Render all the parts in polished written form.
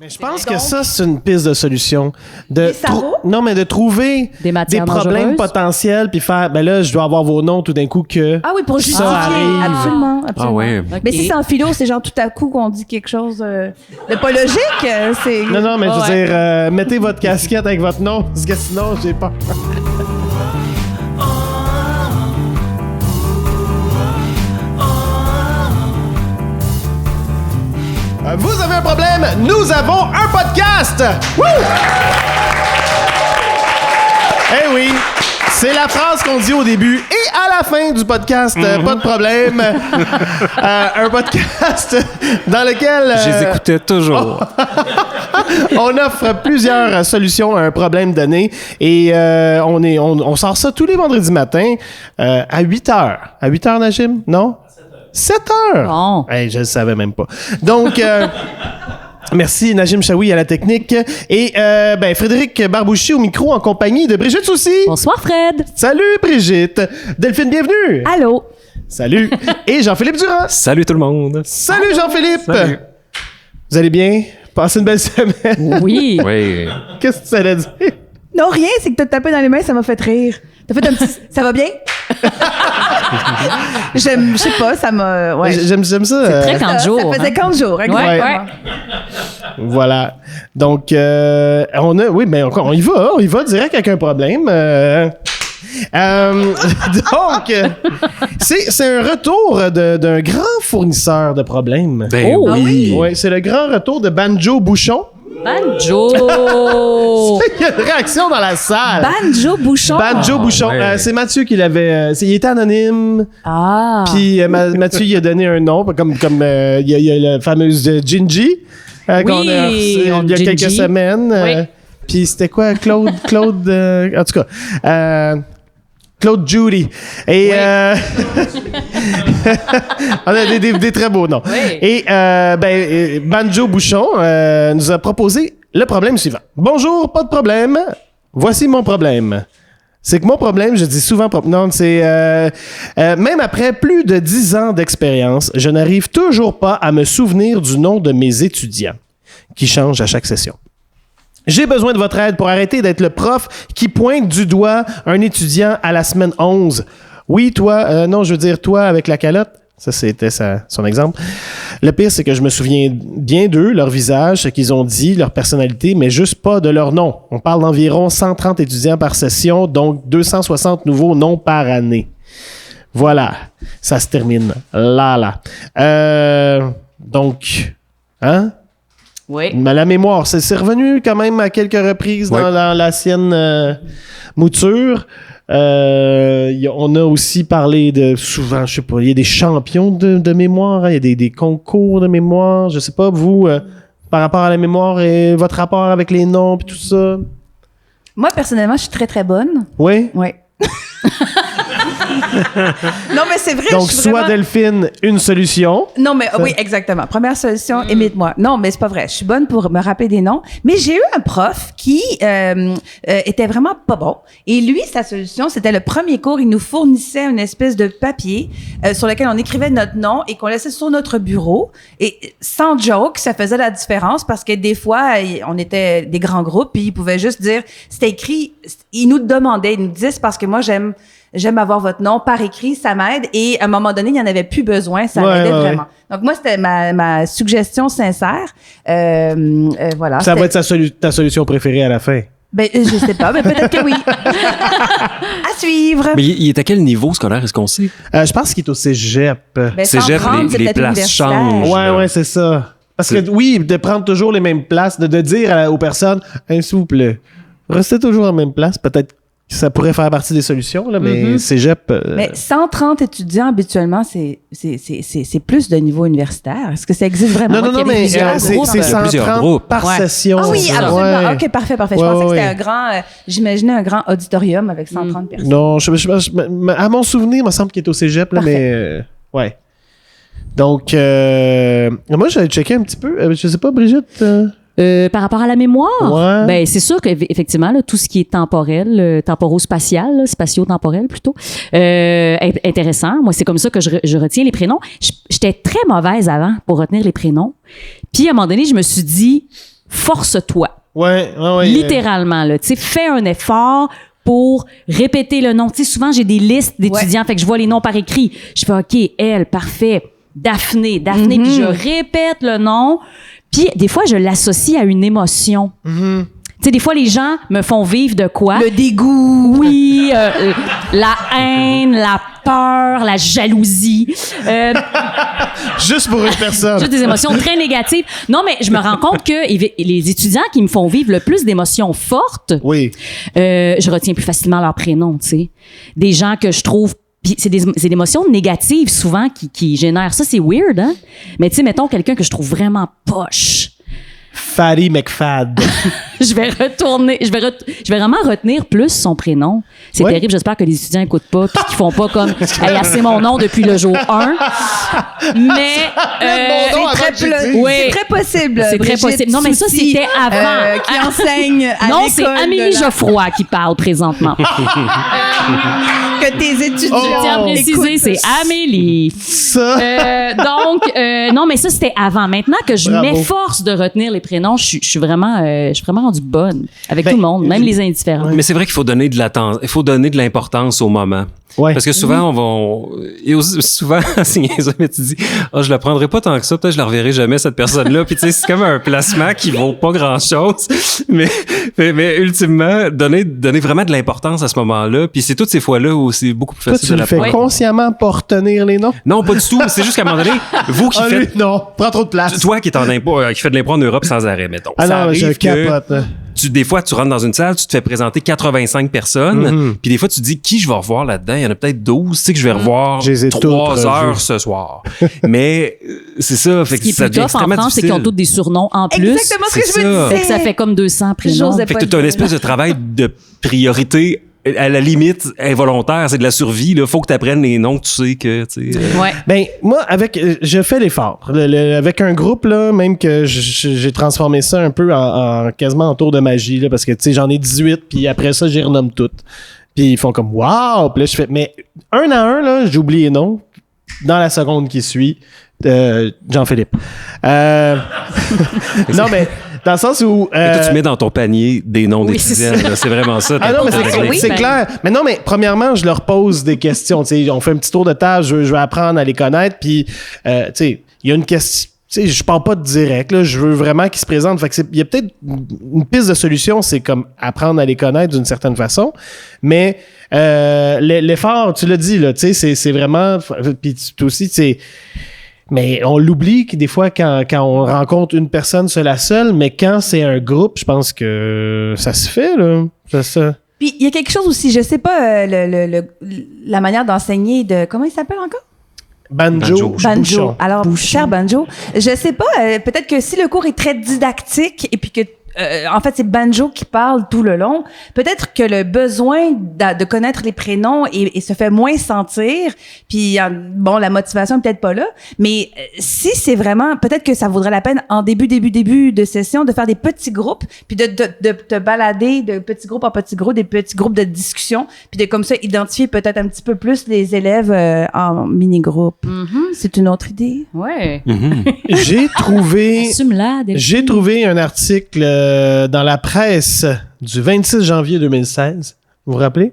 Mais je pense que ça, c'est une piste de solution. Non, mais de trouver des problèmes dangereuses. potentiels puis faire, ben là, je dois avoir vos noms tout d'un coup que. Ah oui, pour justifier. arrive. Absolument. Ah ouais. Okay. Mais si c'est en philo, c'est genre tout à coup qu'on dit quelque chose de pas logique. C'est... Non, mais je veux dire, mettez votre casquette avec votre nom, parce que sinon, j'ai peur. Vous avez un problème, nous avons un podcast! Wouh! Eh oui, c'est la phrase qu'on dit au début et à la fin du podcast, pas de problème. Un podcast dans lequel... Je les écoutais toujours. On offre plusieurs solutions à un problème donné et on sort ça tous les vendredis matins à 8h. À 8h, Najim? Non? 7 heures! Bon. Hey, je le savais même pas. Donc, merci Najim Chaoui à la technique et Frédéric Barbouchi au micro en compagnie de Brigitte Soucy. Bonsoir, Fred. Salut Brigitte. Delphine, bienvenue. Allô? Salut. Et Jean-Philippe Durand. Salut tout le monde. Salut Jean-Philippe. Salut. Vous allez bien? Passez une belle semaine. Oui. Oui. Qu'est-ce que tu allais dire? Non, rien, c'est que t'as tapé dans les mains, ça m'a fait rire. T'as fait un petit... Ça va bien? Je sais pas, ça m'a... Ouais. J'aime ça. C'est très 40 jours. Ça faisait 40 jours, exactement. Ouais. Voilà. Donc, on y va direct avec un problème. Donc, c'est un retour d'un grand fournisseur de problèmes. Ben Oh, oui. Oui, c'est le grand retour de Banjo Bouchon. Banjo. Il y a une réaction dans la salle. Banjo Bouchon. Banjo Bouchon. ouais. C'est Mathieu qui l'avait. Il était anonyme. Ah. Puis Mathieu, il a donné un nom, comme il y a la fameuse Gingy qu'on a reçue il y a Gingy. quelques semaines. Oui. Puis c'était quoi, Claude, en tout cas, Claude Judy. Et on a des très beaux noms. Oui. Et Banjo Bouchon nous a proposé le problème suivant. Bonjour, pas de problème. Voici mon problème. C'est que mon problème, je dis souvent... Non, c'est... même après plus de 10 ans d'expérience, je n'arrive toujours pas à me souvenir du nom de mes étudiants, qui changent à chaque session. J'ai besoin de votre aide pour arrêter d'être le prof qui pointe du doigt un étudiant à la semaine 11. Oui, toi... non, je veux dire toi avec la calotte. Ça, c'était son exemple. Le pire, c'est que je me souviens bien d'eux, leur visage, ce qu'ils ont dit, leur personnalité, mais juste pas de leur nom. On parle d'environ 130 étudiants par session, donc 260 nouveaux noms par année. Voilà. Ça se termine là. Donc, hein? Oui. Mais la mémoire, c'est revenu quand même à quelques reprises dans l'ancienne mouture. On a aussi parlé de, souvent, je sais pas, il y a des champions de mémoire, hein, il y a des concours de mémoire, je sais pas, vous, par rapport à la mémoire et votre rapport avec les noms et tout ça. Moi, personnellement, je suis très, très bonne. Oui? Oui. Non, mais c'est vrai. Donc, je suis soit vraiment... Delphine, une solution. Non, mais oui, exactement. Première solution, imite-moi. Non, mais c'est pas vrai. Je suis bonne pour me rappeler des noms. Mais j'ai eu un prof qui était vraiment pas bon. Et lui, sa solution, c'était le premier cours. Il nous fournissait une espèce de papier sur lequel on écrivait notre nom et qu'on laissait sur notre bureau. Et sans joke, ça faisait la différence parce que des fois, on était des grands groupes puis il pouvait juste dire, c'était écrit, il nous demandait, il nous disait, c'est parce que moi, j'aime avoir votre nom par écrit, ça m'aide. Et à un moment donné, il n'y en avait plus besoin, ça m'aidait vraiment. Donc moi, c'était ma suggestion sincère. Voilà. Ça va être ta solution préférée à la fin. Ben, je sais pas, mais peut-être que oui. À suivre. Mais il est à quel niveau scolaire, est-ce qu'on sait? Je pense qu'il est au cégep. Ben, Cégep, 130, c'est les peut-être places universitaire. changent. Ouais, c'est ça. Parce que oui, de prendre toujours les mêmes places, de dire aux personnes, s'il vous plaît, restez toujours en même place, peut-être que ça pourrait faire partie des solutions, là, mais cégep... Mais 130 étudiants, habituellement, c'est plus de niveau universitaire. Est-ce que ça existe vraiment? Non, mais c'est plusieurs 130 groupes. par Ouais. session. Ah oui, c'est ça. absolument. Ouais. OK, parfait. Je pensais que c'était un grand... J'imaginais un grand auditorium avec 130 personnes. Non, à mon souvenir, il me semble qu'il est au cégep, là, mais... ouais. Donc, moi, j'allais checker un petit peu. Je sais pas, Brigitte... Par rapport à la mémoire, Ouais. ben c'est sûr qu'effectivement là, tout ce qui est temporel, temporo-spatial, là, spatio-temporel plutôt, intéressant. Moi, c'est comme ça que je retiens les prénoms. J'étais très mauvaise avant pour retenir les prénoms. Puis à un moment donné, je me suis dit, force-toi. Ouais. Littéralement, là. Tu sais, fais un effort pour répéter le nom. Tu sais, souvent, j'ai des listes d'étudiants, fait que je vois les noms par écrit. Je fais, OK, elle, parfait. Daphné, puis je répète le nom. Puis, des fois, je l'associe à une émotion. Tu sais, des fois, les gens me font vivre de quoi? Le dégoût. Oui, la haine, la peur, la jalousie. Juste pour une personne. Juste des émotions très négatives. Non, mais je me rends compte que les étudiants qui me font vivre le plus d'émotions fortes, Oui. je retiens plus facilement leur prénom, tu sais. Des gens que je trouve... Puis c'est des émotions négatives souvent qui génèrent ça. C'est weird, hein? Mais tu sais, mettons quelqu'un que je trouve vraiment poche. Fatty McFad. Je vais vraiment retenir plus son prénom. C'est Ouais. terrible. J'espère que les étudiants n'écoutent pas puis qu'ils font pas comme hey, c'est mon nom depuis le jour 1. Mais Mon nom C'est avant que j'ai dit. Oui. c'est très possible. C'est très Brigitte possible. Non, mais ça, Soucy, c'était avant. qui enseigne à non, c'est l'école Amélie de la- Geoffroy qui parle présentement. que tes étudiants Je tiens à préciser, écoutent. c'est Amélie. Ça. Non, mais ça, c'était avant. Maintenant que je Bravo. m'efforce de retenir les prénoms, je suis vraiment rendue bonne avec Ben, tout le monde, même les indifférents. Mais c'est vrai qu'il faut donner de l'importance au moment. Ouais. Parce que souvent, et aussi, souvent, c'est niaiseux, mais tu dis, je le prendrai pas tant que ça, peut-être je la reverrai jamais, cette personne-là. Puis tu sais, c'est comme un placement qui vaut pas grand-chose. Mais ultimement, donner vraiment de l'importance à ce moment-là. Puis c'est toutes ces fois-là où c'est beaucoup plus Toi, facile tu de le fais l'apprendre. consciemment pour retenir les noms? Non, pas du tout. C'est juste qu'à un moment donné, vous qui Ah, lui, faites, non. Prends trop de place. toi qui est en impôt, qui fait de l'impôt en Europe sans arrêt, mettons. Ah Ça non, je arrive que capote. Là. des fois, tu rentres dans une salle, tu te fais présenter 85 personnes, puis des fois, tu te dis, qui je vais revoir là-dedans? Il y en a peut-être 12, tu sais que je vais revoir Je les ai 3 toutes heures revues. ce soir. Mais c'est ça, fait Ce qui est que ça plus devient tough en extrêmement France, c'est qu'ils ont difficile. tous des surnoms en plus. Exactement ce que C'est je me ça. disais. Fait que ça fait comme 200 prénoms. J'osais Fait pas que t'as le une dire. espèce de travail de priorité à la limite involontaire, c'est de la survie, là. Faut que tu apprennes les noms que tu sais que, tu sais. Ouais. Ben, moi, je fais l'effort. Avec un groupe, là, même que j'ai transformé ça un peu en quasiment en tour de magie, là, parce que, tu sais, j'en ai 18, puis après ça, j'y renomme toutes. Puis ils font comme, waouh! Puis là, je fais, mais un à un, là, j'oublie les noms. Dans la seconde qui suit, Jean-Philippe. Non, mais dans le sens où... Et toi, tu mets dans ton panier des noms Oui, d'étudiants, c'est ça. là. C'est vraiment ça. Ah non, mais Ah, oui, c'est ben- clair. Mais non, mais premièrement, je leur pose des questions. Tu sais, on fait un petit tour de table, je veux apprendre à les connaître. Puis, tu sais, il y a une question. Tu sais, je parle pas de direct, là. Je veux vraiment qu'ils se présentent. Fait que il y a peut-être une piste de solution, c'est comme apprendre à les connaître d'une certaine façon. Mais l'effort, tu l'as dit, là, tu sais, c'est vraiment. Puis toi aussi, tu sais. Mais on l'oublie que des fois, quand on rencontre une personne seule à seule, mais quand c'est un groupe, je pense que ça se fait, là. Ça. Puis il y a quelque chose aussi, je sais pas la manière d'enseigner de comment il s'appelle encore? Banjo. Banjo. Bouchon. Alors, cher Banjo, je sais pas, peut-être que si le cours est très didactique et puis que en fait, c'est Banjo qui parle tout le long. Peut-être que le besoin de connaître les prénoms et se fait moins sentir. Puis, bon, la motivation est peut-être pas là. Mais si c'est vraiment... Peut-être que ça vaudrait la peine, en début de session, de faire des petits groupes, puis de te balader de petits groupes en petits groupes, des petits groupes de discussion, puis de comme ça identifier peut-être un petit peu plus les élèves en mini-groupes. C'est une autre idée. Ouais. J'ai trouvé... Assume-la. Delphine. J'ai trouvé un article dans la presse du 26 janvier 2016. Vous vous rappelez?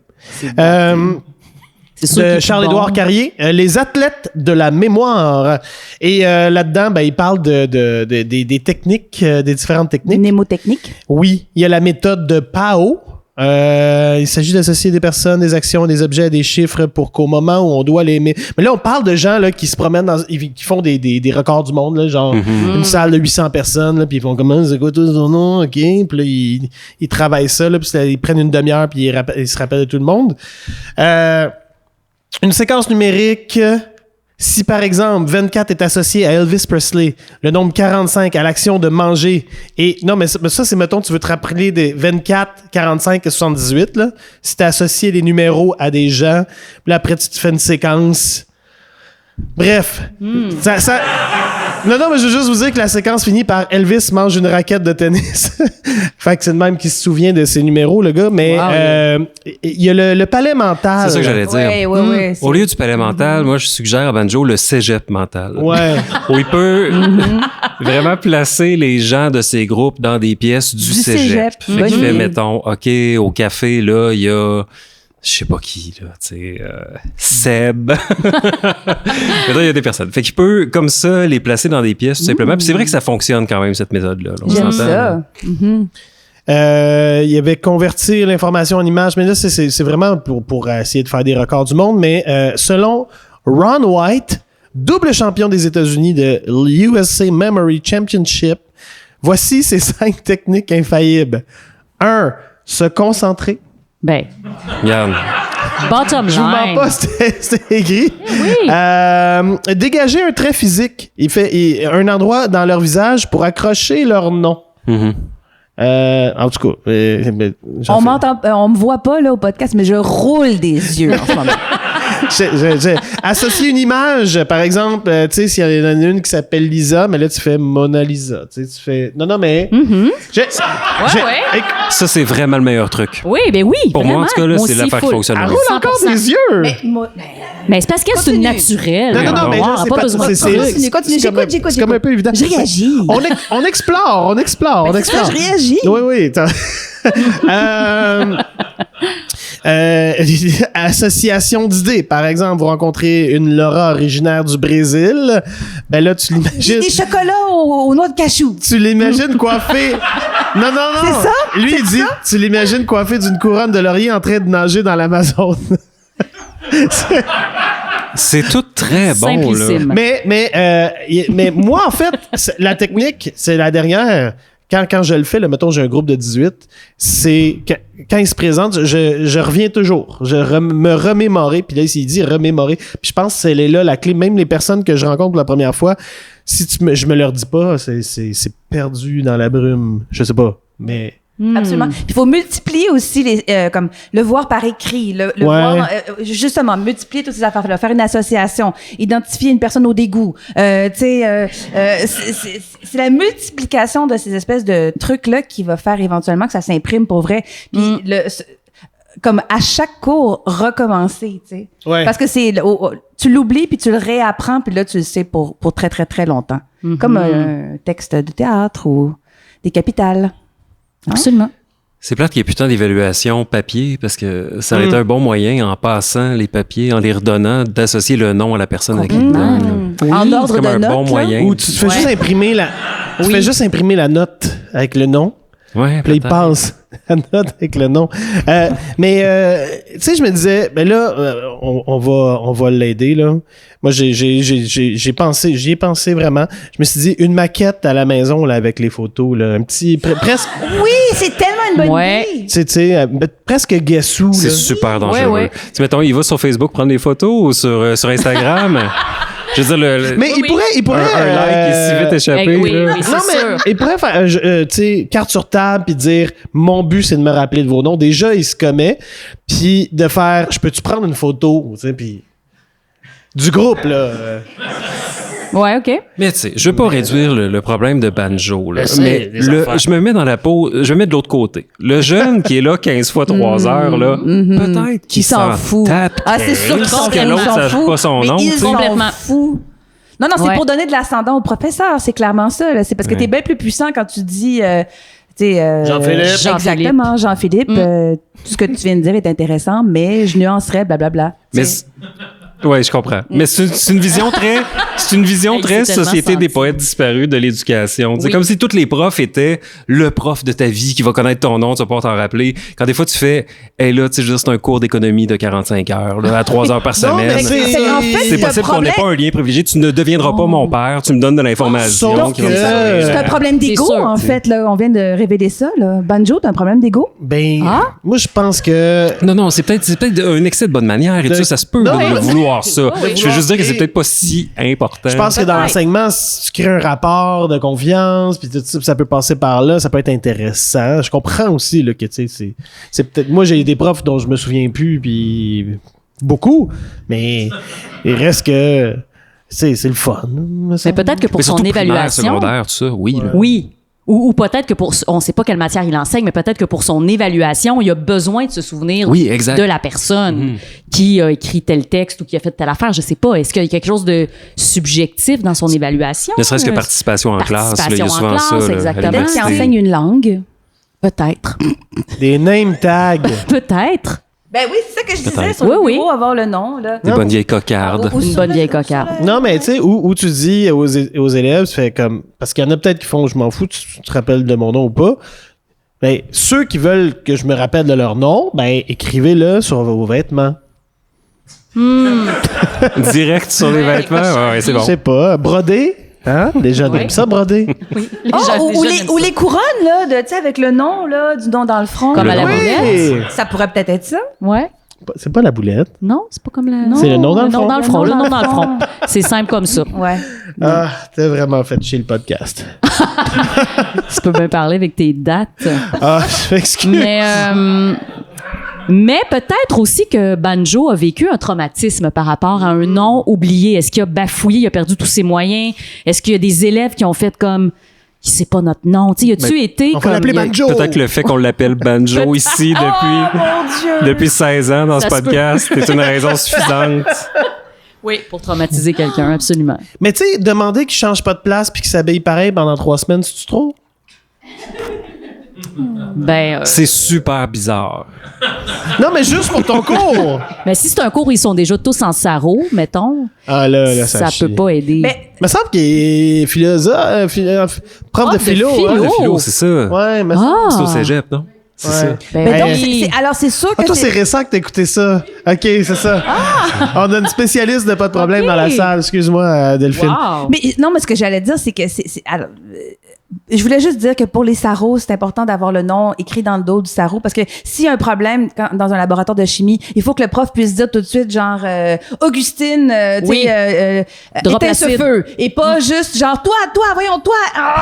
C'est sûr qu'il De est Charles-Édouard bon. Carrier, les athlètes de la mémoire. Et là-dedans, ben, il parle des techniques, des différentes techniques. Mnémotechnique. Oui, il y a la méthode de PAO. Il s'agit d'associer des personnes, des actions, des objets à des chiffres pour qu'au moment où on doit les... Mais là, on parle de gens là, qui se promènent, qui font des records du monde, là, genre une salle de 800 personnes, là, puis ils font comment, c'est quoi tout son nom, ok, puis là, ils travaillent ça, là, puis ils prennent une demi-heure, puis ils se rappellent de tout le monde. Une séquence numérique... Si, par exemple, 24 est associé à Elvis Presley, le nombre 45 à l'action de manger, et non, mais ça c'est, mettons, tu veux te rappeler des 24, 45 et 78, là. Si t'as associé les numéros à des gens, puis là, après, tu te fais une séquence. Bref. Ça Non, mais je veux juste vous dire que la séquence finit par Elvis mange une raquette de tennis. Fait que c'est le même qui se souvient de ses numéros, le gars. Mais il y a le palais mental. C'est ça que j'allais dire. Ouais, Au lieu du palais mental, moi, je suggère à Banjo le cégep mental. Ouais. Où il peut vraiment placer les gens de ces groupes dans des pièces du cégep. Fait qu'il fait, mettons, OK, au café, là, il y a... Je sais pas qui, là, tu sais, Seb. Il y a des personnes. Fait qu'il peut, comme ça, les placer dans des pièces, tout simplement. Puis c'est vrai que ça fonctionne quand même, cette méthode-là. Là, J'aime ça. Il y avait convertir l'information en image, mais là, c'est vraiment pour essayer de faire des records du monde. Mais selon Ron White, double champion des États-Unis de l'USA Memory Championship, voici ces 5 techniques infaillibles. 1. Se concentrer. Ben, Regarde. bottom Je vous mens line. pas, c'était écrit. Oui. Dégager un trait physique. Un endroit dans leur visage pour accrocher leur nom. En tout cas, On me voit pas là au podcast, mais je roule des yeux en ce moment. Associer une image, par exemple, tu sais, s'il y en a une qui s'appelle Lisa, mais là, tu fais Mona Lisa. Tu sais, tu fais... Non, mais... Ça, c'est vraiment le meilleur truc. Oui, ben oui. Pour moi, en tout cas, là, c'est aussi, l'affaire qui full. fonctionne le Elle mieux. roule encore des yeux! Mais c'est parce qu'elle, c'est une naturelle. Non, mais On je sais pas pas. besoin de Continue, j'écoute. C'est comme un peu évident. Je réagis. On explore. C'est ça, je réagis. Oui. Association d'idées. Par exemple, vous rencontrez une Laura originaire du Brésil. Ben là, tu l'imagines... Des chocolats aux noix de cachou. Tu l'imagines coiffée... Non. C'est ça? Lui, il dit, tu l'imagines coiffée d'une couronne de laurier en train de nager dans l'Amazone. C'est tout très bon, là. Simplissime. Mais moi, en fait, la technique, c'est la dernière. Quand je le fais, là, mettons, j'ai un groupe de 18, c'est quand il se présente, je reviens toujours. Me remémorer, puis là, il dit remémorer. Puis je pense que c'est là la clé. Même les personnes que je rencontre pour la première fois, si je me leur dis pas, c'est perdu dans la brume. Je sais pas, mais... Absolument. Il faut multiplier aussi comme le voir par écrit, le voir justement multiplier toutes ces affaires-là, faire une association, identifier une personne au dégoût. C'est la multiplication de ces espèces de trucs-là qui va faire éventuellement que ça s'imprime pour vrai. Puis comme à chaque cours, recommencer, tu sais. Ouais. Parce que tu l'oublies puis tu le réapprends puis là tu le sais pour très très très longtemps. Comme un texte de théâtre ou des capitales. Absolument. C'est plate qu'il n'y ait plus tant d'évaluation papier parce que ça aurait été un bon moyen, en passant les papiers, en les redonnant, d'associer le nom à la personne avec qui tu donnes. En ordre C'est comme de un notes, bon là. moyen. Ou tu te fais juste imprimer tu fais juste imprimer la note avec le nom. Ouais, Puis là, il peut-être. passe la note avec le nom. Mais tu sais, je me disais, ben là, on va l'aider, là. Moi, j'y ai pensé vraiment. Je me suis dit, une maquette à la maison, là, avec les photos, là. Un petit, presque, Oui, c'est tellement une bonne Ouais. idée. tu sais, presque guessou, C'est là. super dangereux. Ouais. Tu sais, mettons, il va sur Facebook prendre des photos ou sur Instagram. Je veux dire, Mais il pourrait, un like est si vite échappé. oui, là. oui. non, C'est mais sûr. il pourrait faire, tu sais, carte sur table puis dire, mon but, c'est de me rappeler de vos noms. Déjà, il se commet. Puis de faire, je peux-tu prendre une photo, tu sais, puis du groupe, là. Ouais, OK. Mais tu sais, je veux pas réduire le problème de Banjo, là, Je sais, mais les affaires. je me mets dans la peau, je me mets de l'autre côté. Le jeune qui est là 15 fois 3 heures, là, peut-être qu'il s'en fout. tape. Ah, c'est sûr qu'ils Parce que s'en l'autre sache foutent. pas son Mais nom. ils tu sais. s'en Complètement. foutent. Non, c'est Ouais. pour donner de l'ascendant au professeur. C'est clairement ça. Là. C'est parce que t'es bien plus puissant quand tu dis... Jean-Philippe. Exactement, Jean-Philippe. Tout ce que tu viens de dire est intéressant, mais je nuancerais, blablabla. Mais Tu sais. ouais, je comprends. Mais c'est une vision très, Hey, très c'est tellement société des senti. poètes disparus de l'éducation. C'est Oui. comme si tous les profs étaient le prof de ta vie qui va connaître ton nom, tu vas pas t'en rappeler. Quand des fois tu fais, hey là, tu sais, je veux dire, c'est un cours d'économie de 45 heures, là, à 3 heures par Non, mais semaine. En fait, C'est le possible qu'on n'ait problème- pas un lien privilégié. Tu ne deviendras pas mon père. Tu me donnes de l'information. Sauf qui va me que- servir. C'est un problème d'ego, C'est sûr. en fait. Là. On vient de révéler ça. Là. Banjo, t'as un problème d'ego? Ben, Ah? moi, je pense que... Non, c'est peut-être un excès de bonne manière et tout ça, ça se peut Non, de mais- vouloir ça. Oui, Je veux juste dire que c'est Et- peut-être pas si important. Je pense que dans Peut-être. l'enseignement, si tu crées un rapport de confiance, puis tout ça, puis ça peut passer par là, ça peut être intéressant. Je comprends aussi là, que, tu sais, c'est peut-être... Moi, j'ai des profs dont je me souviens plus, puis beaucoup, mais il reste que... c'est le fun. Mais peut-être que pour Mais son surtout primaire, évaluation. secondaire, tout ça, oui. Là. Oui. Mais Ou peut-être que on ne sait pas quelle matière il enseigne, mais peut-être que pour son évaluation, il a besoin de se souvenir Oui, exact. de la personne qui a écrit tel texte ou qui a fait telle affaire. Je sais pas. Est-ce qu'il y a quelque chose de subjectif dans son évaluation? Ne serait-ce que participation en classe. Là, il y a Participation en souvent ça. classe, là, à exactement. Peut-être qu'il l'université. enseigne une langue. Peut-être. Des name tags. Peut-être. Ben oui, c'est ça que je disais Peut-être. sur le Oui, bureau, avoir le nom. Là. Des bonnes vieilles cocardes. Ou Une sur bonne le- vieille sur cocarde. le- Non, mais tu sais, où tu dis aux élèves, tu fais comme. Parce qu'il y en a peut-être qui font, je m'en fous, tu te rappelles de mon nom ou pas. Ben, ceux qui veulent que je me rappelle de leur nom, ben, écrivez-le sur vos vêtements. Direct sur les vêtements. Ouais, c'est Je bon. sais pas, broder. Hein? Les jeunes Ouais. aiment ça, broder. Oui. Oh, ou les couronnes, là, tu sais, avec le nom, là, du nom dans le front. Comme à la Oui! boulette. Ça pourrait peut-être être ça. Ouais. C'est pas la boulette. Non, c'est pas comme la. C'est le nom dans le front. Le nom dans le front. C'est simple comme ça. Ouais. Ah, t'as vraiment fait chier le podcast. Tu peux bien parler avec tes dates. Ah, je m'excuse. Mais peut-être aussi que Banjo a vécu un traumatisme par rapport à un nom oublié. Est-ce qu'il a bafouillé, il a perdu tous ses moyens? Est-ce qu'il y a des élèves qui ont fait comme c'est pas notre nom? Tu sais, as-tu été On va comme l'appeler Banjo. Peut-être que le fait qu'on l'appelle Banjo ici depuis 16 ans dans Ça ce se peut. podcast est une raison suffisante. Oui, pour traumatiser quelqu'un, absolument. Mais tu sais, demander qu'il change pas de place puis qu'il s'habille pareil pendant 3 semaines, c'est-tu trop? Ben, C'est super bizarre. Non, mais juste pour ton cours! mais si c'est un cours où ils sont déjà tous en sarrau, mettons, Ah là, ça ça chie. peut pas aider. Mais Il me semble qu'il est prof Prof de de philo. philo. hein? Le philo, c'est ça. Ouais, mais Ah! C'est au cégep, non? C'est Ouais. ça. Ben Mais donc, oui. alors, c'est sûr Ah, que toi, c'est récent que t'as écouté ça. OK, c'est ça. On a une spécialiste de pas de problème Ok. dans la salle. Excuse-moi, Delphine. Wow. Mais non, mais ce que j'allais dire, c'est que alors, je voulais juste dire que pour les sarros, c'est important d'avoir le nom écrit dans le dos du sarro parce que s'il y a un problème dans un laboratoire de chimie, il faut que le prof puisse dire tout de suite genre Augustine, tu Oui. sais, Drop éteins ce l'acide. feu et pas juste genre toi, voyons toi,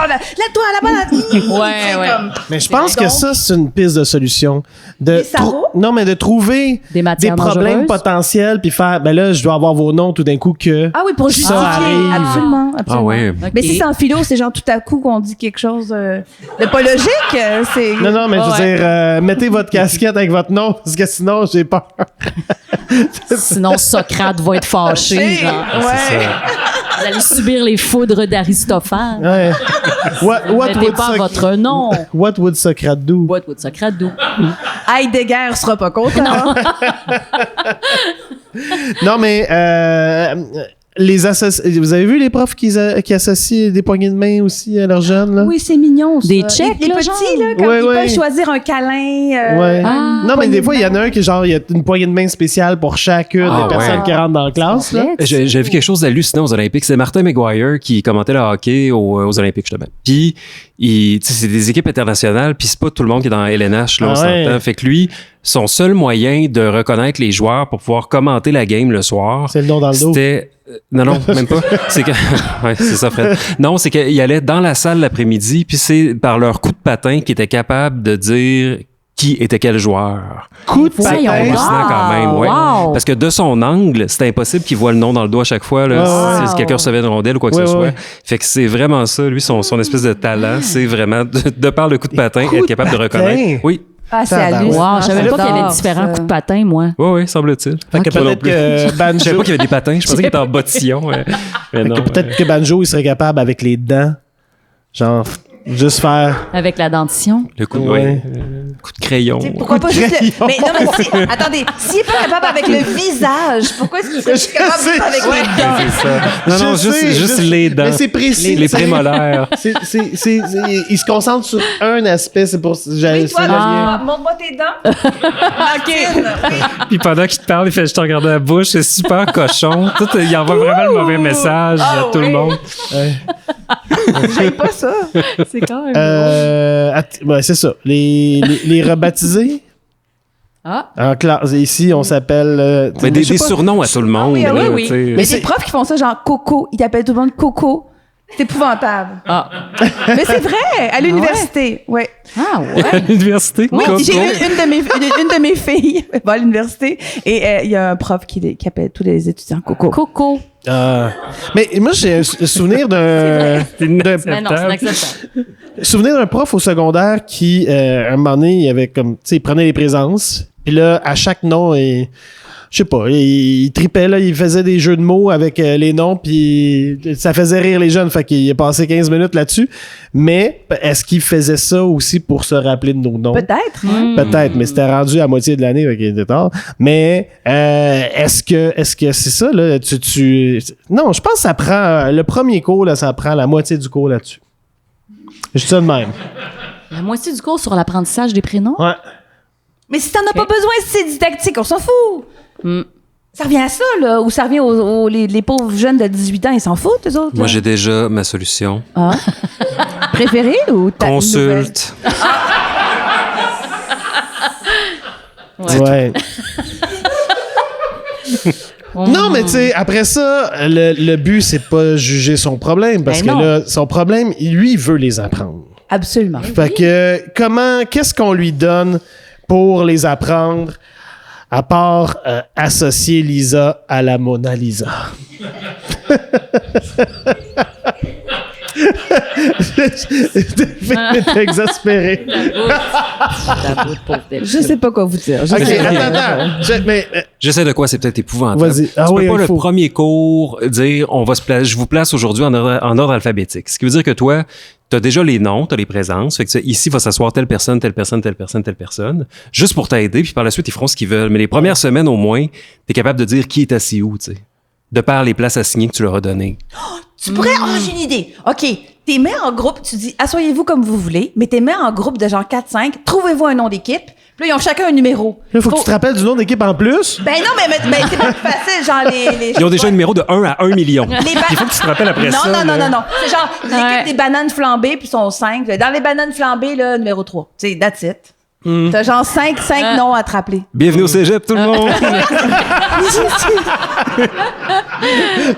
là-toi, là-bas. Ouais. Mais je pense Donc- que ça, c'est une piste de solution. Les sarros? Non, mais de trouver Des matières problèmes dangereuses. potentiels puis faire, ben là, je dois avoir vos noms tout d'un coup que... Ah oui, pour Ça justifier. arrive. Absolument. Ah ouais. Ok. Mais si c'est en philo, c'est genre tout à coup qu'on dit quelque chose de pas logique. C'est Non, mais je veux Ouais. dire, mettez votre casquette avec votre nom, parce que sinon, j'ai peur. Sinon, Socrate va être fâché. Genre. Ouais. Vous allez subir les foudres d'Aristophane. Ouais. What Mettez would pas Soc- votre nom. What would Socrate do? What would Socrate do? Heidegger sera pas content. Non, mais vous avez vu les profs qui associent des poignées de main aussi à leurs jeunes, là? Oui, c'est mignon. Ça. Des checks, les là, petits, genre? là, quand Ouais, ils ouais. peuvent choisir un câlin. Ouais. Ah, Non, mais des fois, il y en a un qui, genre, il y a une poignée de main spéciale pour chacune Ah, des personnes ouais. qui rentrent dans la classe, là. J'ai vu quelque chose d'hallucinant aux Olympiques. C'est Martin McGuire qui commentait le hockey aux Olympiques, justement. Puis, tu sais, c'est des équipes internationales, puis c'est pas tout le monde qui est dans LNH, là, on Ah ouais. s'entend. Fait que lui, son seul moyen de reconnaître les joueurs pour pouvoir commenter la game le soir, C'est le nom dans le dos. c'était... Non, même pas. C'est que... ouais, c'est ça, Fred. Non, c'est qu'il allait dans la salle l'après-midi, puis c'est par leur coup de patin qu'il était capable de dire qui était quel joueur. Coup de C'est Voyons patin. hallucinant quand même, ouais. Wow. Parce que de son angle, c'est impossible qu'il voit le nom dans le dos à chaque fois, là, Ouais, si quelqu'un recevait une rondelle ou quoi que Ouais, ce soit. ouais. Fait que c'est vraiment ça, lui, son espèce de talent, c'est vraiment, de par le coup de patin, Coup être de capable de patin? reconnaître. Oui, Ah, c'est Tabarouette. hallucinant. Wow, je savais pas qu'il y avait J'adore différents ça. coups de patin, moi. oui, semble-t-il. Fait que Moi non peut-être plus. que Je savais Banjo... pas qu'il y avait des patins, je pensais qu'il était en bottillon. Mais Fait non. que peut-être que Banjo, il serait capable avec les dents, genre, juste faire... Avec la dentition. Le coup de, Ouais. ouais, coup de crayon. Tu sais, pourquoi pas juste le... Mais non, mais si... Attendez, s'il est pas capable avec le visage, pourquoi est-ce qu'il serait capable sais, avec ouais. les dents? C'est ça. Non, Je sais, juste les dents. Mais c'est précis. Les c'est- prémolaires. Il se concentre sur un aspect, c'est pour... Oui, c'est toi, le là, lien. montre-moi tes dents. OK. Puis pendant qu'il te parle, il fait juste te regarder la bouche, c'est super cochon. Tout, il envoie vraiment le mauvais message à tout le monde. J'aime pas ça. C'est quand même. Ouais, c'est ça. Les rebaptisés. Ah. En classe, ici, on s'appelle... Mais des je sais pas. surnoms à tout le monde. oui, là, oui, oui. tu sais. Mais des profs qui font ça, genre Coco. Ils t'appellent tout le monde Coco. C'est épouvantable. Ah. Mais c'est vrai, à l'université, ouais. Ah, ouais. À l'université? Oui, Coco? j'ai une de mes filles va à l'université et il y a un prof qui appelle tous les étudiants Coco. Coco. Mais moi, j'ai un souvenir d'un Mais non, c'est inacceptable. souvenir d'un prof au secondaire qui, un moment donné, il avait comme, tu sais, il prenait les présences. Puis là, à chaque nom, je sais pas, il tripait, là, il faisait des jeux de mots avec les noms, puis ça faisait rire les jeunes, fait qu'il a passé 15 minutes là-dessus. Mais est-ce qu'il faisait ça aussi pour se rappeler de nos noms? Peut-être. Peut-être, mais c'était rendu à moitié de l'année, fait qu'il était tard. Mais est-ce que c'est ça, là? Non, je pense que ça prend... Le premier cours, là, ça prend la moitié du cours là-dessus. Je dis ça de même. La moitié du cours sur l'apprentissage des prénoms? Ouais. Mais si t'en as pas besoin, si c'est didactique, on s'en fout. Ça revient à ça, là, ou ça revient les pauvres jeunes de 18 ans, ils s'en foutent, eux autres. Moi, là. j'ai déjà ma solution. Ah. Préféré ou ta nouvelle? Consulte. Ouais. Non, mais tu sais, après ça, le but, c'est pas juger son problème, parce Ben que non. là, son problème, lui, il veut les apprendre. Absolument. Fait que, qu'est-ce qu'on lui donne pour les apprendre, à part associer Lisa à la Mona Lisa? Delphine est exaspérée. Je sais pas quoi vous dire. Ok, attends. J'essaie de quoi? C'est peut-être épouvantable. Vas-y. Ah tu oui, peux pas il le faut. premier cours dire je vous place aujourd'hui en ordre alphabétique. Ce qui veut dire que toi, t'as déjà les noms, t'as les présences. Fait que ici va s'asseoir telle personne, telle personne, telle personne, telle personne. Juste pour t'aider, puis par la suite, ils feront ce qu'ils veulent. Mais les premières semaines, au moins, t'es capable de dire qui est assis où, tu sais. De par les places assignées que tu leur as données. Tu pourrais... Oh, j'ai une idée. OK, t'es mets en groupe, tu dis, asseyez-vous comme vous voulez, mais t'es mets en groupe de genre 4-5, trouvez-vous un nom d'équipe, puis là, ils ont chacun un numéro. Là, faut que tu te rappelles du nom d'équipe en plus. Ben non, mais c'est pas plus facile, genre les Ils ont déjà un numéro de 1 à 1 million. Il faut que tu te rappelles après non, ça. Non, là. non. C'est genre l'équipe Ouais. des bananes flambées, puis ils sont 5. Dans les bananes flambées, là, numéro 3. Tu sais, that's it. T'as genre 5 noms à te rappeler. Bienvenue au cégep, tout le monde.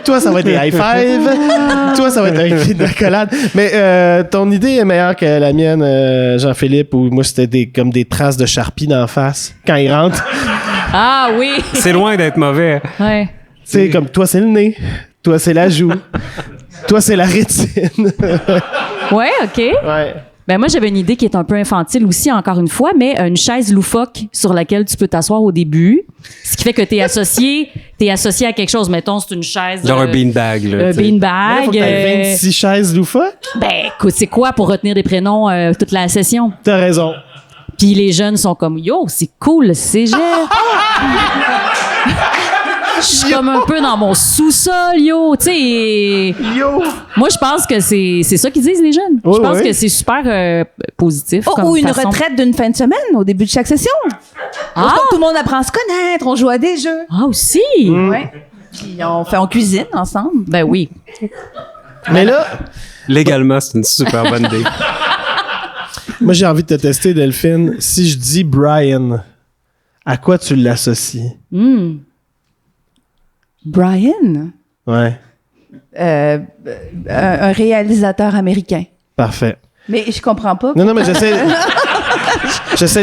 Toi, ça va être des high five. Toi, ça va être un cri d'accolade. Mais ton idée est meilleure que la mienne, Jean-Philippe, où moi, c'était comme des traces de Sharpie d'en face quand il rentre. Ah oui! C'est loin d'être mauvais. Ouais. Tu sais, comme toi, c'est le nez. Toi, c'est la joue. Toi, c'est la rétine. Ouais, OK. Ouais. Ben moi, j'avais une idée qui est un peu infantile aussi, encore une fois, mais une chaise loufoque sur laquelle tu peux t'asseoir au début. Ce qui fait que t'es associé à quelque chose. Mettons, c'est une chaise... Genre un beanbag, là. Un tu sais. Là, beanbag. faut que t'aies 26 chaises loufoques. Ben, écoute, c'est quoi pour retenir des prénoms toute la session? T'as raison. Puis les jeunes sont comme, yo, c'est cool, le cégep. Je suis comme un peu dans mon sous-sol, yo, tu sais. Yo! Moi, je pense que c'est ça qu'ils disent, les jeunes. Oui, je pense oui. que c'est super positif. comme Ou une façon. retraite d'une fin de semaine au début de chaque session. Ah! Tout le monde apprend à se connaître, on joue à des jeux. Ah, aussi? Ouais. Puis on cuisine ensemble. Ben oui. Mais là, Légalement, c'est une super bonne idée. moi, j'ai envie de te tester, Delphine. Si je dis Brian, à quoi tu l'associes? Brian, Ouais. un réalisateur américain. Parfait. Mais je comprends pas. Non, mais j'essaie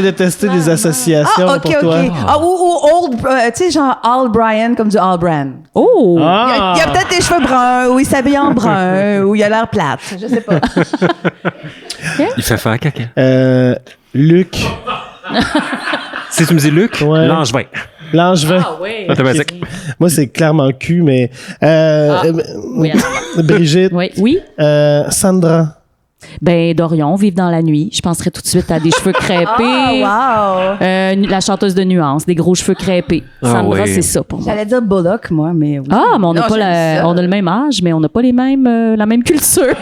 de tester des associations Ah, OK, pour toi. OK. Ah, ou old, tu sais, genre Al Brian, comme du Al Brand. Oh! Il y a peut-être des cheveux bruns, ou il s'habille en brun, ou il a l'air plate. Je sais pas. Il fait faire caca. Luc, Si tu me dis Luc, Ouais. Langevin. Langevin. Ah oui. Automatique. Moi, c'est clairement cul, mais... Oui, Brigitte. oui. Oui. Sandra. Ben, Dorion, Vive dans la nuit. Je penserais tout de suite à des cheveux crêpés. Ah, wow. La chanteuse de nuances, des gros cheveux crêpés. Ah Sandra, oui. c'est ça pour moi. J'allais dire Bullock, moi, mais oui. Ah, mais on n'a Non, pas j'aime ça. on a le même âge, mais on n'a pas les mêmes, la même culture.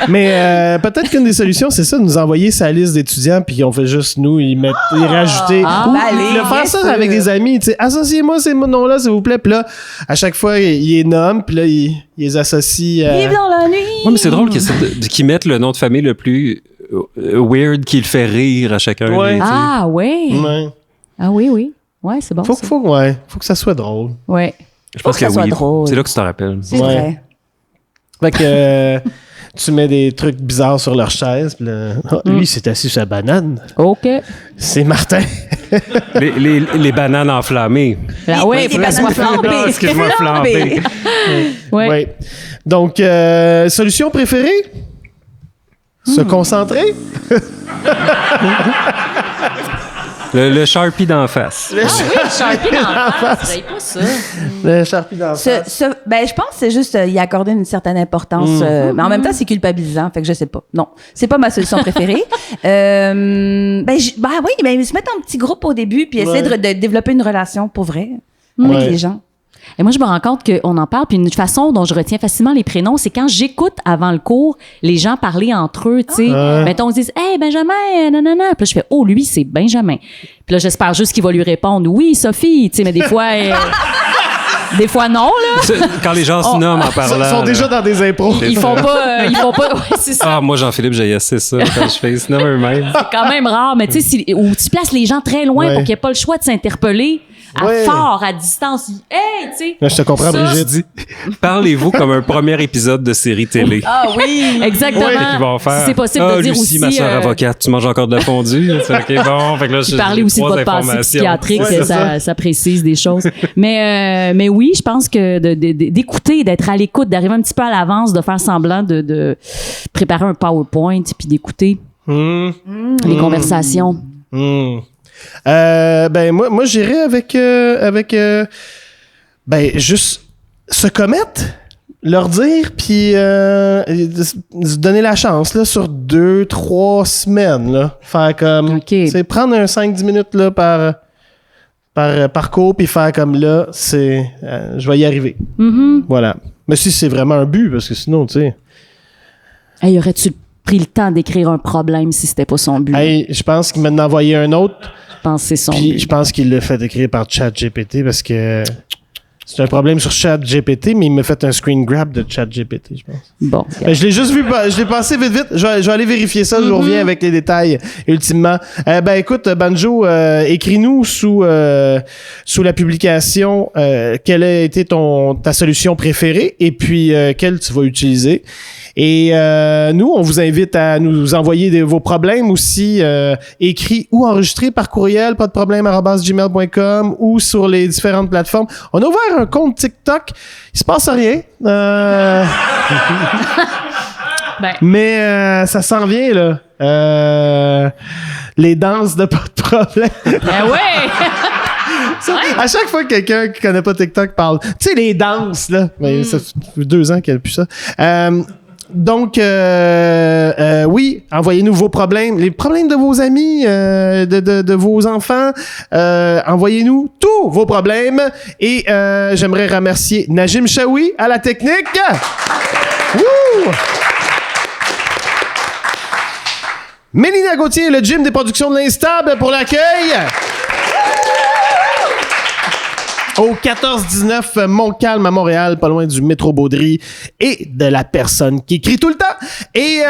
Mais peut-être qu'une des solutions, c'est ça, de nous envoyer sa liste d'étudiants, puis on fait juste nous y rajouter. Ah, Ou ben allez, le faire bien ça sûr. avec des amis. Tu sais, associez-moi ces noms-là, s'il vous plaît. Puis là, à chaque fois, il les nomme, puis là, il les associe. Vive dans la nuit. Ouais, mais c'est drôle qu'ils mettent le nom de famille le plus weird qui le fait rire à chacun. Ouais. tu sais. Ah, ouais. Ouais. Ah oui, oui. Ouais, c'est bon. Faut ça. que ça soit drôle. Ouais. Je pense que ça que soit oui. drôle. C'est là que tu t'en rappelles. C'est Ouais. vrai. Fait que tu mets des trucs bizarres sur leur chaise. Puis là, lui, c'est assis sur la banane. OK. C'est Martin. Les bananes enflammées. Ah ouais, des faut qu'elle soit bananes flambée. Ah, excuse-moi, flambées. Ouais. Oui. Donc, solution préférée? Se concentrer? Le Sharpie d'en face. Ah oui, Sharpie dans la face. Tu pas ça. Le Sharpie dans le face. Ben, je pense que c'est juste y accorder une certaine importance. Mais en même temps, c'est culpabilisant. Fait que je sais pas. Non, c'est pas ma solution préférée. Ben oui, se mettre en petit groupe au début puis essayer de développer une relation pour vrai avec Ouais. les gens. Et moi, je me rends compte qu'on en parle, puis une façon dont je retiens facilement les prénoms, c'est quand j'écoute avant le cours les gens parler entre eux, tu sais. Mettons, ils disent « Hey, Benjamin, nanana ». Puis là, je fais « Oh, lui, c'est Benjamin ». Puis là, j'espère juste qu'il va lui répondre « Oui, Sophie », tu sais, mais des fois... Des fois, non, là. Quand les gens se nomment en parlant. Ils sont déjà dans des impros. Ils font pas... ouais, c'est ça. Ah, moi, Jean-Philippe, j'ai assez ça quand je fais sinon eux-mêmes. C'est quand même rare, mais tu sais, où tu places les gens très loin Ouais. pour qu'il n'y ait pas le choix de s'interpeller Ouais. fort, à distance. Hey, tu sais. Là, je te comprends, Ça, Brigitte. Dis, parlez-vous comme un premier épisode de série télé. Ah oui! Exactement. Ils vont faire. Si c'est possible ah, de dire Lucie, aussi... ma soeur avocate, tu manges encore de la fondue? C'est OK, bon. Fait que là, Puis parler aussi de votre passé psychiatrique, Ouais, c'est ça précise des choses. Mais oui, je pense que d'écouter, d'être à l'écoute, d'arriver un petit peu à l'avance, de faire semblant de préparer un PowerPoint, puis d'écouter les conversations. Ben moi j'irais avec ben juste se commettre, leur dire, puis se donner la chance là sur 2-3 semaines là, faire comme, OK. c'est prendre un 5-10 minutes là par cours, puis faire comme là, c'est je vais y arriver. Voilà. Mais si c'est vraiment un but, parce que sinon tu sais. Hey, aurais-tu pris le temps d'écrire un problème si c'était pas son but? Hey, je pense qu'il m'a envoyé un autre. Je pense que c'est son Puis but. je pense qu'il l'a fait écrire par ChatGPT parce que c'est un problème sur ChatGPT, mais il m'a fait un screen grab de ChatGPT, je pense. Bon. Ben, je l'ai juste vu, je l'ai passé vite. Je vais aller vérifier ça, je reviens avec les détails ultimement. Ben écoute, Banjo, écris-nous sous la publication quelle a été ta solution préférée et puis quelle tu vas utiliser. Et nous, on vous invite à nous envoyer vos problèmes aussi écrits ou enregistrés par courriel, pas de problème @gmail.com ou sur les différentes plateformes. On a ouvert un compte TikTok, il se passe rien. Mais ça s'en vient là. Les danses de pas de problème. Ben ouais! À chaque fois que quelqu'un qui connaît pas TikTok parle, tu sais, les danses, là. Mais ça fait 2 ans qu'elle n'a plus ça. Donc, oui, envoyez-nous vos problèmes, les problèmes de vos amis, de vos enfants. Envoyez-nous tous vos problèmes. Et j'aimerais remercier Najim Chaoui à la technique. Wouh! Mélina Gauthier, le gym des productions de l'Instable pour l'accueil. Au 14-19 Montcalm à Montréal, pas loin du métro Baudry et de la personne qui écrit tout le temps. Et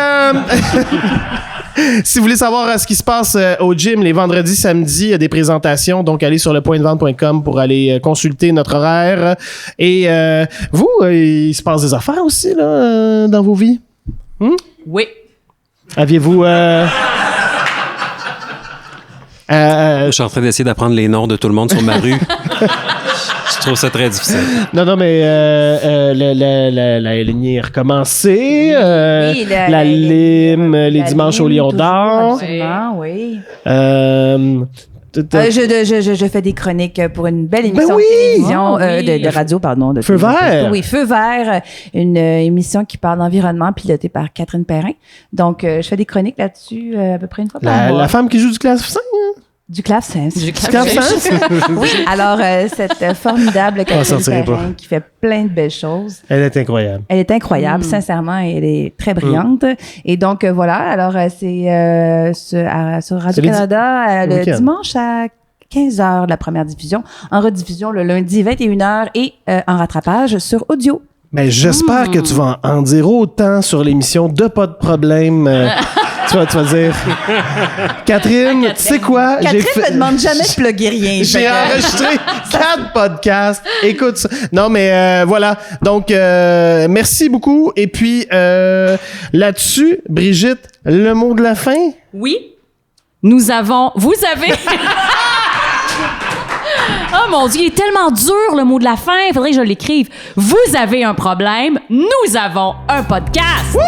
si vous voulez savoir ce qui se passe au gym les vendredis, samedis, il y a des présentations, donc allez sur lepointdevente.com pour aller consulter notre horaire. Et vous, il se passe des affaires aussi là dans vos vies? Oui. Aviez-vous... Je suis en train d'essayer d'apprendre les noms de tout le monde sur ma rue. Je trouve ça très difficile. Non, mais la lignée est recommencée. La lime, les dimanches au Lion d'Or. Absolument, oui. Je Je fais des chroniques pour une belle émission de télévision, de radio, pardon. De Feu vert. Oui, Feu vert, une émission qui parle d'environnement pilotée par Catherine Perrin. Donc, je fais des chroniques là-dessus à peu près une fois par mois. la femme qui joue du clavecin. Du clavecin. Du clavecin? Oui. Alors, cette formidable Catherine sortirait pas. Perrin qui fait plein de belles choses. Elle est incroyable. Elle est incroyable, sincèrement, et elle est très brillante. Et donc, voilà, alors c'est sur Radio-Canada le week-end. dimanche à 15h, la première diffusion. En rediffusion le lundi, 21h, et en rattrapage sur audio. Ben, j'espère que tu vas en dire autant sur l'émission de Pas de problème Tu vas dire. Catherine, tu sais quoi? Catherine me demande jamais de plugger rien. J'ai enregistré 4 podcasts. Écoute ça. Non, mais voilà. Donc, merci beaucoup. Et puis, là-dessus, Brigitte, le mot de la fin? Oui. Vous avez... Oh mon Dieu, il est tellement dur le mot de la fin. Il faudrait que je l'écrive. Vous avez un problème. Nous avons un podcast. Woo!